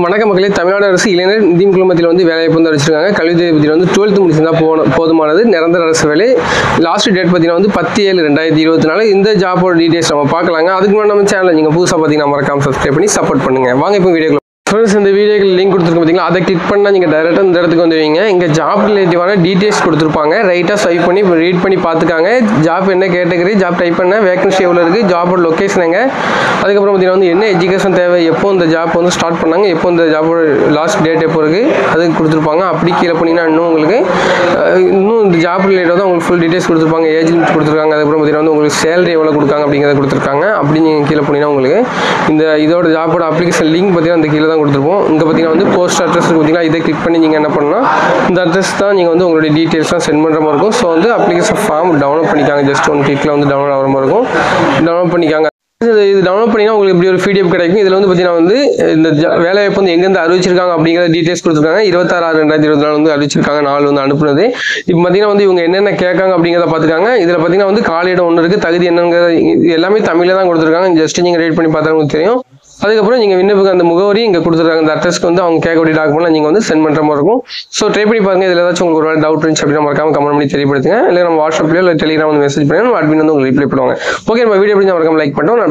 வணக்கம் மக்களே, தமிழ்நாடு அரசு இளைஞர் நிதி குழுமத்தில் வந்து வேலைவாய்ப்பு வந்து அறிவிச்சிருக்காங்க. கல்வி தேர்வில் வந்து 12th முடிச்சிருந்தா போதுமானது. நிரந்தர அரசு வேலை. லாஸ்ட் டேட் பார்த்தீங்கன்னா வந்து 10/7/2024. இந்த ஜாபோட டீடைல்ஸ் நம்ம பார்க்கலாங்க. அதுக்கு முன்னாடி நம்ம சேனல் நீங்கள் புதுசாக பார்த்தீங்கன்னா மறக்காம சப்ஸ்கிரைப் பண்ணி சப்போர்ட் பண்ணுங்க. வாங்க இப்போ வீடியோக்குள்ள. ஃப்ரெண்ட்ஸ், இந்த வீடியோக்கு லிங்க் கொடுத்துருக்கோம் பார்த்தீங்களா, அதை கிளிக் பண்ணால் நீங்கள் டேரெக்டாக இந்த இடத்துக்கு வந்துடுவீங்க. இங்கே ஜாப் ரிலேட்டிவான டீடைல்ஸ் கொடுத்துருப்பாங்க. ரைட்டாக ஸ்வைப் பண்ணி ரீட் பண்ணி பார்த்துக்காங்க. ஜாப் என்ன கேட்டகரி, ஜாப் டைப் பண்ண, வேகன்சி எவ்வளோ இருக்குது, ஜாபோட லொக்கேஷன் எங்கே, அதுக்கப்புறம் பார்த்தீங்கன்னா வந்து என்ன எஜுகேஷன் தேவை, எப்போ இந்த ஜாப் வந்து ஸ்டார்ட் பண்ணாங்க, எப்போ இந்த ஜாபோட லாஸ்ட் டேட் எப்போ இருக்குது, அது கொடுத்துருப்பாங்க. அப்படி கீழே பண்ணிங்கன்னா இன்னும் இந்த ஜாப் ரிலேட்டாக தான் உங்களுக்கு ஃபுல் டீடைல்ஸ் கொடுத்துருப்பாங்க. ஏஜ் லிமிட் கொடுத்துருக்காங்க. அதுக்கப்புறம் பார்த்தீங்கன்னா வந்து உங்களுக்கு சேலரி எவ்வளோ கொடுக்காங்க அப்படிங்கிறத கொடுத்துருக்காங்க. அப்படி நீங்கள் கீழே பண்ணிங்கன்னா உங்களுக்கு இதோட ஜாபோட அப்ளிகேஷன் லிங்க் பார்த்தீங்கன்னா அந்த கீழே தான் கொடுத்துருப்போம். இங்கே பார்த்தீங்கன்னா வந்து போஸ்ட் அட்ரஸ் பார்த்தீங்கன்னா இதை கிளிக் பண்ணி நீங்கள் என்ன பண்ணலாம், இந்த அட்ரஸ் தான் நீங்கள் வந்து உங்களுடைய டீட்டெயில்ஸ்லாம் சென்ட் பண்ணுற மாதிரி இருக்கும். ஸோ வந்து அப்ளிகேஷன் ஃபார்ம் டவுன்லோட் பண்ணிக்காங்க. ஜஸ்ட் ஒன் கிளிக்கில் வந்து டவுன்லோட் ஆகிற மாதிரி இருக்கும். டவுன்லோட் பண்ணிக்காங்க. இது டவுன்லோட் பண்ணினா உங்களுக்கு இப்படி ஒரு PDF கிடைக்கும். இதில் வந்து பார்த்தீங்கன்னா வந்து இந்த வேலைவாய்ப்பு வந்து எங்கேருந்து அறிவிச்சிருக்காங்க அப்படிங்கிற டீட்டெயில்ஸ் கொடுத்துருக்காங்க. 26/6/2024 வந்து அறிவிச்சிருக்காங்க. நாள் வந்து அனுப்புனது. இப்போ பார்த்தீங்கன்னா வந்து இவங்க என்னென்ன கேட்காங்க அப்படிங்கிறத பார்த்துக்காங்க. இதில் பார்த்தீங்கன்னா வந்து காலியிடம் ஒன்று இருக்குது, தகுதி என்னங்கிறது எல்லாமே தமிழில் தான் கொடுத்துருக்காங்க. ஜஸ்ட் நீங்கள் ரீட் பண்ணி பார்த்தா உங்களுக்கு தெரியும். அதுக்கப்புறம் நீங்கள் விண்ணப்பிக்க அந்த முகவரி இங்கே கொடுத்துருக்காங்க. இந்த அட்ரஸ்க்கு வந்து அவங்க கேட்கக்கூடிய டாக்குமெண்ட் நீங்கள் வந்து சென்ட் பண்ணுற மாதிரி இருக்கும். ஸோ ட்ரை பண்ணி பாருங்கள். இதில் ஏதாச்சும் உங்களுக்கு ஒரு டவுட் இருந்துச்சு அப்படின்னா மறக்காம கமெண்ட் பண்ணி தெரியப்படுத்துங்க. இல்லை நம்ம வாட்ஸ்அப்லேயோ இல்லை டெலிகிராம் வந்து மெசேஜ் பண்ணி அட்மின் வந்து உங்களுக்கு ரிப்ளை பண்ணுவாங்க. ஓகே, நம்ம வீடியோ மறக்காம லைக் பண்ணிட்டோம்.